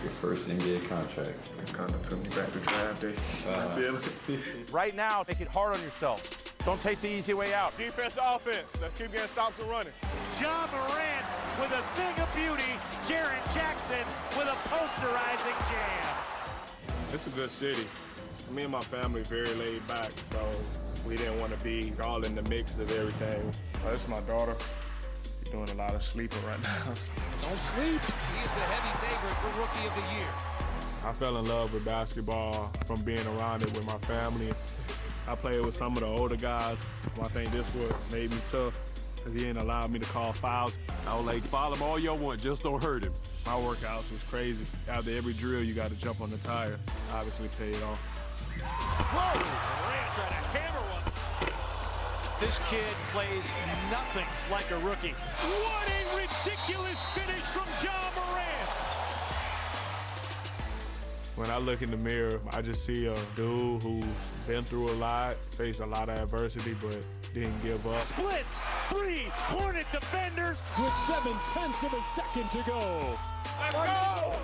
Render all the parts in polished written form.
Your first NBA contract. It's kind of took me back to draft day. Right now, make it hard on yourselves. Don't take the easy way out. Defense to offense. Let's keep getting stops and running. Ja Morant with a thing of beauty. Jaren Jackson with a posterizing jam. It's a good city. Me and my family very laid back, so we didn't want to be all in the mix of everything. This is my daughter. She's doing a lot of sleeping right now. Don't sleep. He is the heavy favorite for Rookie of the Year. I fell in love with basketball from being around it with my family. I played with some of the older guys. I think this what made me tough, because he didn't allow me to call fouls. I was like, foul him all you want, just don't hurt him. My workouts was crazy. After every drill, you got to jump on the tire. Obviously paid off. Whoa! Morant trying to hammer one. This kid plays nothing like a rookie. What a ridiculous finish from Ja Morant! When I look in the mirror, I just see a dude who's been through a lot, faced a lot of adversity, but didn't give up. Splits, three, Hornet defenders. With 7/10 of a second to go. Let's go!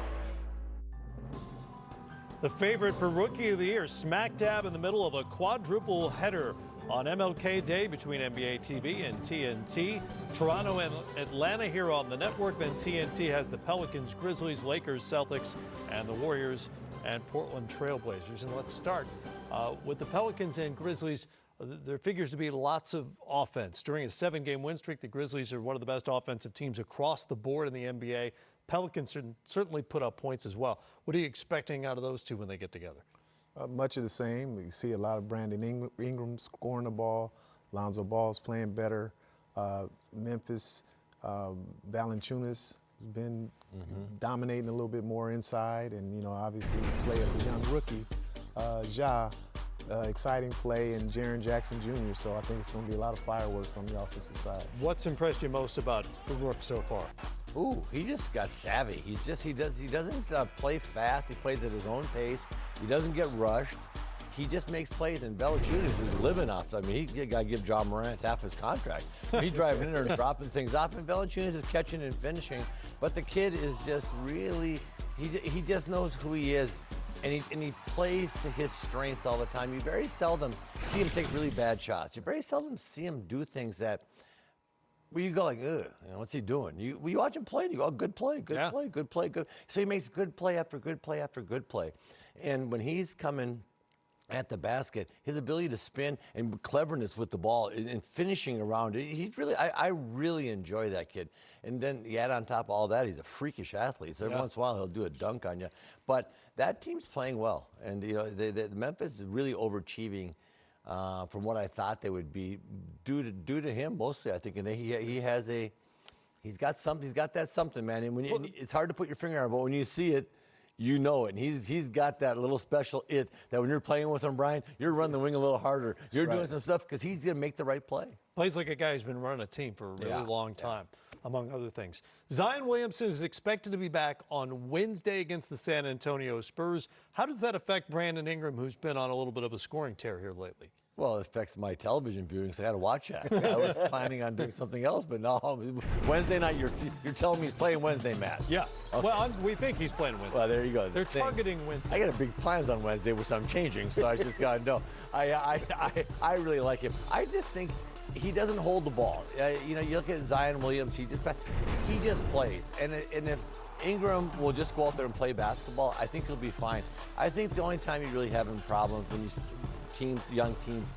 The favorite for Rookie of the Year, smack dab in the middle of a quadruple header on MLK Day between NBA TV and TNT. Toronto and Atlanta here on the network. Then TNT has the Pelicans, Grizzlies, Lakers, Celtics, and the Warriors and Portland Trailblazers. And let's start with the Pelicans and Grizzlies. There figures to be lots of offense. During a 7-game win streak, the Grizzlies are one of the best offensive teams across the board in the NBA. Pelicans certainly put up points as well. What are you expecting out of those two when they get together? Much of the same. We see a lot of Brandon Ingram scoring the ball. Lonzo Ball's playing better. Memphis, Valanciunas has been dominating a little bit more inside. And, you know, obviously the play of the young rookie, Ja, exciting play, and Jaren Jackson Jr. So I think it's going to be a lot of fireworks on the offensive side. What's impressed you most about the Rook so far? Ooh, he just got savvy. He doesn't play fast. He plays at his own pace. He doesn't get rushed. He just makes plays, and Valanciunas is living off. I mean, he got to give Ja Morant half his contract. He's driving in there and dropping things off, and Valanciunas is catching and finishing. But the kid is just really, he just knows who he is, and he plays to his strengths all the time. You very seldom see him take really bad shots. You very seldom see him do things where you go like, ugh, you know, what's he doing? You watch him play, and you go, oh, good play, good play, good play, good. So he makes good play after good play after good play. And when he's coming at the basket, his ability to spin and cleverness with the ball and finishing around it, he's really, I really enjoy that kid. And then you add on top of all that, he's a freakish athlete. So every once in a while, he'll do a dunk on you. But that team's playing well. And, you know, the Memphis is really overachieving from what I thought they would be, due to him mostly, I think. And he's got that something, man. And it's hard to put your finger on it, but when you see it, you know it. And he's got that little special it that when you're playing with him, Brian, you're running the wing a little harder. You're doing some stuff because he's going to make the right play. Plays like a guy who's been running a team for a really long time, among other things. Zion Williamson is expected to be back on Wednesday against the San Antonio Spurs. How does that affect Brandon Ingram, who's been on a little bit of a scoring tear here lately? Well, it affects my television viewing, so I got to watch that. I was planning on doing something else, but no. Wednesday night, you're telling me he's playing Wednesday, Matt. Yeah. Okay. Well, we think he's playing Wednesday. Well, there you go. They're targeting Wednesday. I got big plans on Wednesday, which I'm changing, so I just got to know. I really like him. I just think he doesn't hold the ball. You know, you look at Zion Williams, he just plays. And if Ingram will just go out there and play basketball, I think he'll be fine. I think the only time you really having problems when you young teams,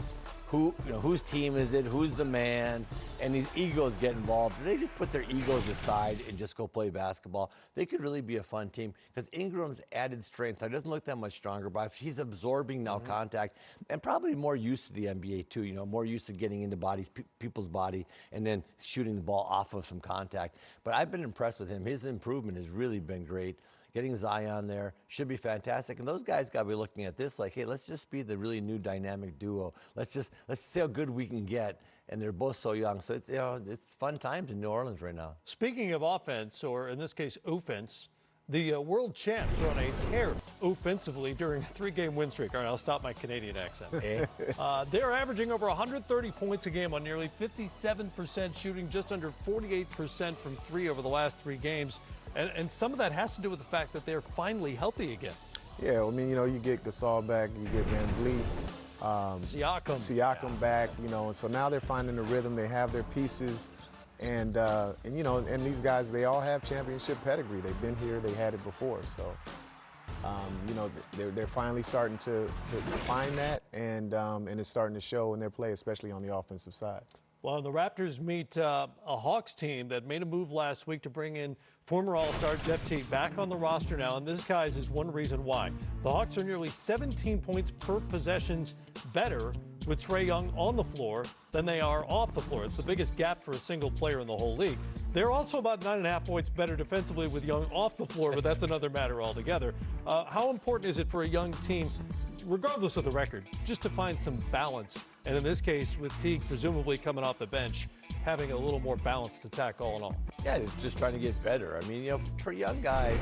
whose team is it, who's the man, and these egos get involved. If they just put their egos aside and just go play basketball, they could really be a fun team. Because Ingram's added strength, he doesn't look that much stronger, but he's absorbing now contact and probably more used to the NBA too, you know, more used to getting into people's body and then shooting the ball off of some contact. But I've been impressed with him. His improvement has really been great. Getting Zion there should be fantastic. And those guys got to be looking at this like, hey, let's just be the really new dynamic duo. Let's see how good we can get. And they're both so young. So it's fun times in New Orleans right now. Speaking of offense, or in this case, offense, the world champs are on a tear offensively during a 3-game win streak. All right, I'll stop my Canadian accent. They're averaging over 130 points a game on nearly 57% shooting, just under 48% from three over the last 3 games. And some of that has to do with the fact that they're finally healthy again. Yeah, I mean, you get Gasol back, you get Van Vliet, Siakam back, and so now they're finding the rhythm. They have their pieces, and these guys, they all have championship pedigree. They've been here, they had it before, so they're finally starting to find that, and it's starting to show in their play, especially on the offensive side. Well, the Raptors meet a Hawks team that made a move last week to bring in former All-Star Jeff Teague back on the roster now, and this, guys, is one reason why. The Hawks are nearly 17 points per possessions better with Trae Young on the floor than they are off the floor. It's the biggest gap for a single player in the whole league. They're also about 9.5 points better defensively with Young off the floor, but that's another matter altogether. How important is it for a young team, regardless of the record, just to find some balance? And in this case, with Teague presumably coming off the bench, having a little more balanced attack all in all. Yeah, he's just trying to get better. I mean, for a young guy,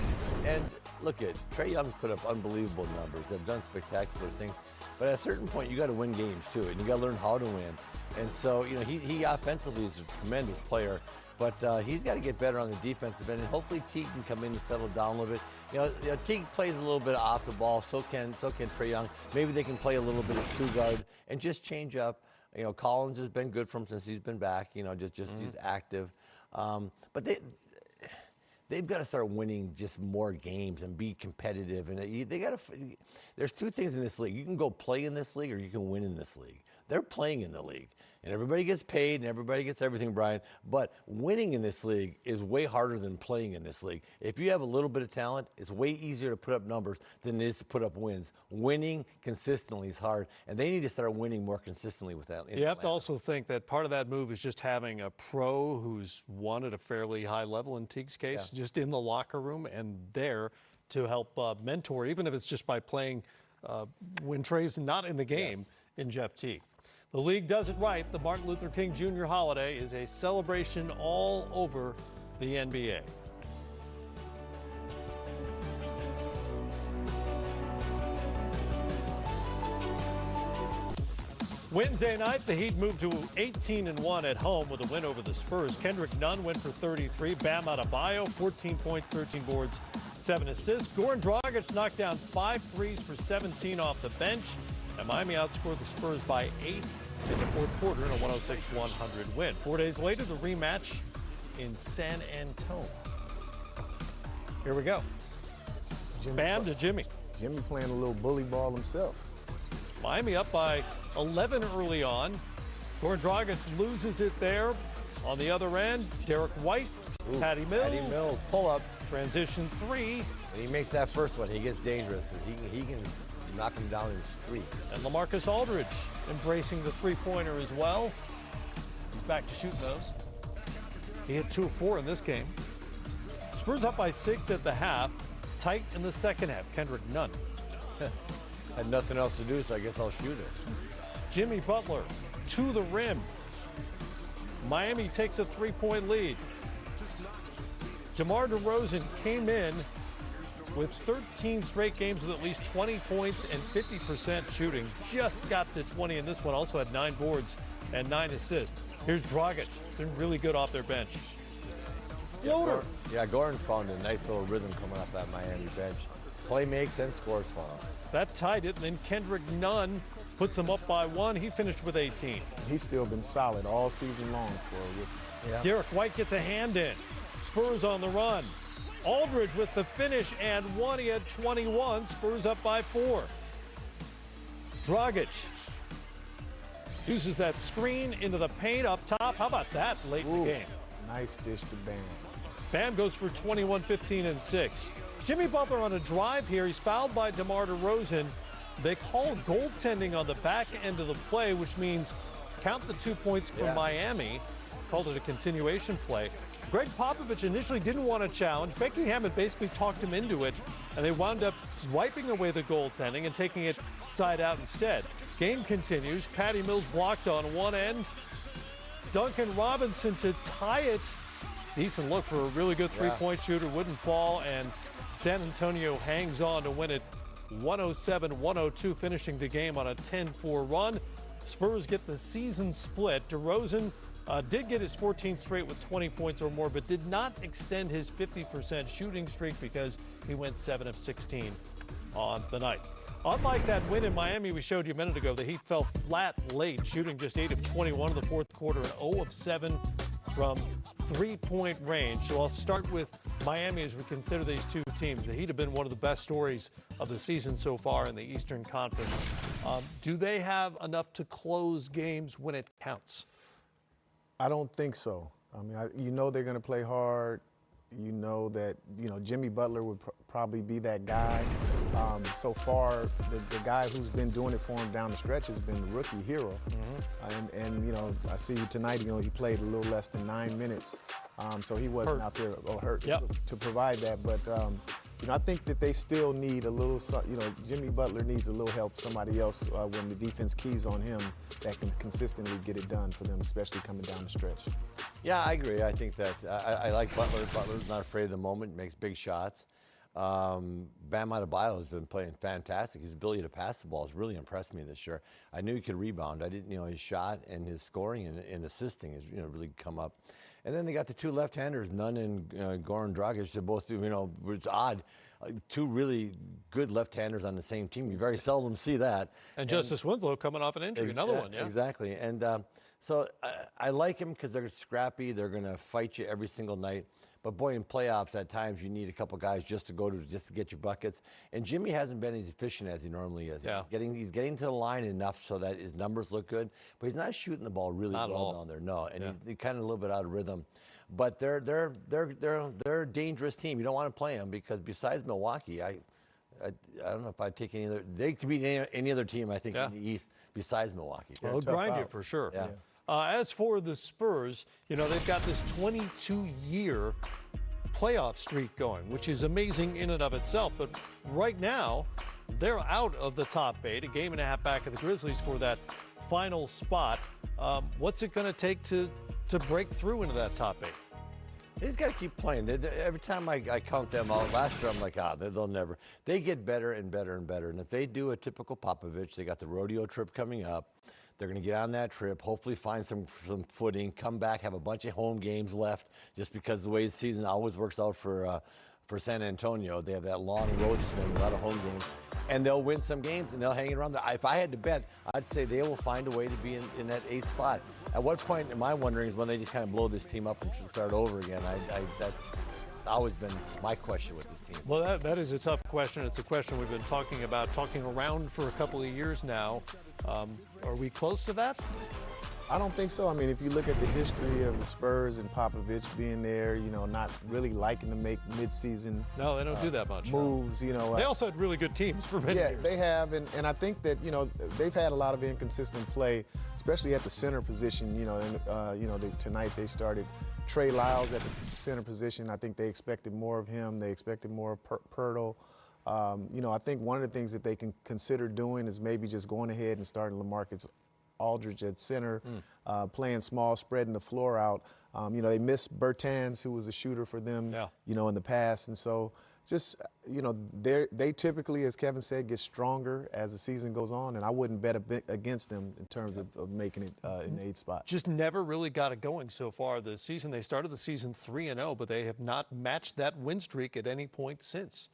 and look at Trae Young put up unbelievable numbers. They've done spectacular things. But at a certain point, you got to win games too, and you got to learn how to win. And so, he offensively is a tremendous player, but he's got to get better on the defensive end. And hopefully, Teague can come in and settle down a little bit. Teague plays a little bit off the ball. So can Trae Young. Maybe they can play a little bit of two guard and just change up. Collins has been good for him since he's been back. He's active. But they've got to start winning just more games and be competitive. And they got to. There's two things in this league: you can go play in this league, or you can win in this league. They're playing in the league, and everybody gets paid, and everybody gets everything, Brian. But winning in this league is way harder than playing in this league. If you have a little bit of talent, it's way easier to put up numbers than it is to put up wins. Winning consistently is hard, and they need to start winning more consistently with that. You have to also think that part of that move is just having a pro who's won at a fairly high level in Teague's case, just in the locker room and there to help mentor, even if it's just by playing when Trae's not in the game, in Jeff Teague. The league does it right. The Martin Luther King Jr. holiday is a celebration all over the NBA. Wednesday night, the Heat moved to 18-1 at home with a win over the Spurs. Kendrick Nunn went for 33. Bam Adebayo, 14 points, 13 boards, 7 assists. Goran Dragic knocked down 5 threes for 17 off the bench. And Miami outscored the Spurs by 8 in the fourth quarter in a 106-100 win. 4 days later, the rematch in San Antonio. Here we go. Bam to Jimmy. Jimmy playing a little bully ball himself. Miami up by 11 early on. Goran Dragic loses it there. On the other end, Derek White, Patty Mills, pull up, transition three. And he makes that first one. He gets dangerous because he can knock him down in streaks. And LaMarcus Aldridge embracing the three-pointer as well. He's back to shooting those. He hit 2 of 4 in this game. Spurs up by 6 at the half. Tight in the second half. Kendrick Nunn. Had nothing else to do, so I guess I'll shoot it. Jimmy Butler to the rim. Miami takes a 3-point lead. DeMar DeRozan came in with 13 straight games with at least 20 points and 50% shooting. Just got to 20 in this one. Also had 9 boards and 9 assists. Here's Dragic. Been really good off their bench. Floater. Yeah, Goran's found a nice little rhythm coming off that Miami bench. Play makes and scores for him. That tied it, and then Kendrick Nunn puts them up by 1. He finished with 18. He's still been solid all season long for a rookie. Yeah. Derek White gets a hand in. Spurs on the run. Aldridge with the finish and 1. He had 21. Spurs up by 4. Dragic uses that screen into the paint up top. How about that late in the game? Nice dish to Bam. Bam goes for 21, 15, and 6. Jimmy Butler on a drive here. He's fouled by DeMar DeRozan. They call goaltending on the back end of the play, which means count the 2 points for Miami. Called it a continuation play. Greg Popovich initially didn't want to challenge. Becky Hammond basically talked him into it, and they wound up wiping away the goaltending and taking it side out instead. Game continues. Patty Mills blocked on one end. Duncan Robinson to tie it. Decent look for a really good three-point shooter. Wouldn't fall, and San Antonio hangs on to win it 107-102, finishing the game on a 10-4 run. Spurs get the season split. DeRozan Did get his 14th straight with 20 points or more, but did not extend his 50% shooting streak because he went 7 of 16 on the night. Unlike that win in Miami we showed you a minute ago, the Heat fell flat late, shooting just 8 of 21 in the fourth quarter and 0 of 7 from three-point range. So I'll start with Miami as we consider these two teams. The Heat have been one of the best stories of the season so far in the Eastern Conference. Do they have enough to close games when it counts? I don't think so. I mean, you know they're going to play hard. You know that, Jimmy Butler would probably be that guy. So far, the guy who's been doing it for him down the stretch has been the rookie Hero. And I see tonight, he played a little less than 9 minutes. So he wasn't out there hurt to provide that. But, I think that they still need a little, Jimmy Butler needs a little help, somebody else when the defense keys on him that can consistently get it done for them, especially coming down the stretch. Yeah, I agree. I think that I like Butler. Butler's not afraid of the moment, makes big shots. Bam Adebayo has been playing fantastic. His ability to pass the ball has really impressed me this year. I knew he could rebound. I didn't, his shot and his scoring and assisting has, really come up. And then they got the two left-handers, Nunn and Goran Dragic. They're both, it's odd. Two really good left-handers on the same team. You very seldom see that. And Justice Winslow coming off an injury, another one, yeah. Exactly. And so I like him because they're scrappy. They're going to fight you every single night. But boy, in playoffs, at times you need a couple guys just to get your buckets. And Jimmy hasn't been as efficient as he normally is. Yeah. He's getting to the line enough so that his numbers look good, but he's not shooting the ball really well down there. No, and he's kind of a little bit out of rhythm. But they're a dangerous team. You don't want to play them because besides Milwaukee, I don't know if I'd take any other. They could beat any other team, I think, in the East besides Milwaukee. Well, they'll grind you for sure. Yeah. As for the Spurs, they've got this 22-year playoff streak going, which is amazing in and of itself. But right now, they're out of the top 8, a game and a half back of the Grizzlies for that final spot. What's it going to take to break through into that top 8? They just got to keep playing. Every time I count them out, last year I'm like, they'll never. They get better and better and better. And if they do a typical Popovich, they got the rodeo trip coming up. They're going to get on that trip, hopefully find some footing, come back, have a bunch of home games left, just because the way the season always works out for San Antonio. They have that long road swing, a lot of home games, and they'll win some games, and they'll hang around there. If I had to bet, I'd say they will find a way to be in that 8th spot. At what point am I wondering is when they just kind of blow this team up and start over again? That's always been my question with this team. Well, that is a tough question. It's a question we've been talking around for a couple of years now. Are we close to that? I don't think so. I mean, if you look at the history of the Spurs and Popovich being there, not really liking to make midseason. No, they don't do that much. Moves, They also had really good teams for many years. Yeah, they have, and I think that they've had a lot of inconsistent play, especially at the center position. Tonight they started Trey Lyles at the center position. I think they expected more of him. They expected more of Pirtle. I think one of the things that they can consider doing is maybe just going ahead and starting LaMarcus Aldridge at center, playing small, spreading the floor out. They missed Bertans, who was a shooter for them, in the past. And so just, they typically, as Kevin said, get stronger as the season goes on. And I wouldn't bet a bit against them in terms of making it in the 8th spot. Just never really got it going so far this season. They started the season 3-0, but they have not matched that win streak at any point since.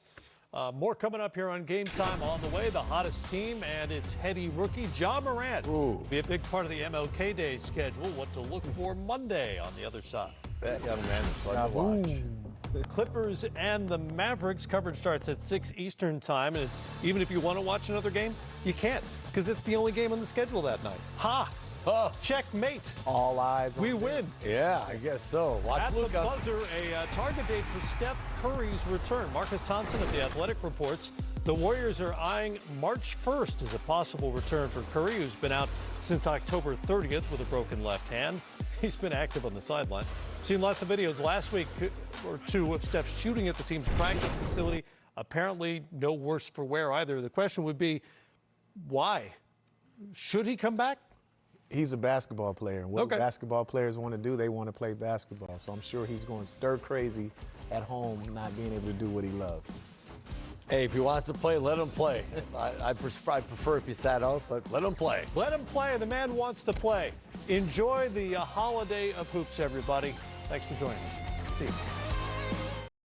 More coming up here on Game Time. On the way, the hottest team and its heady rookie, Ja Morant. Will be a big part of the MLK Day schedule. What to look for Monday on the other side. That young man is fun to watch. Clippers and the Mavericks. Coverage starts at 6 Eastern time. And even if you want to watch another game, you can't because it's the only game on the schedule that night. Checkmate. All eyes on We win. Yeah, I guess so. Watch At Luka. the buzzer, a target date for Steph Curry's return. Marcus Thompson of The Athletic reports the Warriors are eyeing March 1st as a possible return for Curry, who's been out since October 30th with a broken left hand. He's been active on the sideline. Seen lots of videos last week or two of Steph shooting at the team's practice facility. Apparently no worse for wear either. The question would be, why? Should he come back? He's a basketball player. And what basketball players want to do, they want to play basketball. So I'm sure he's going stir crazy at home, not being able to do what he loves. Hey, if he wants to play, let him play. I prefer if he sat out, but let him play. Let him play. The man wants to play. Enjoy the holiday of hoops, everybody. Thanks for joining us. See you.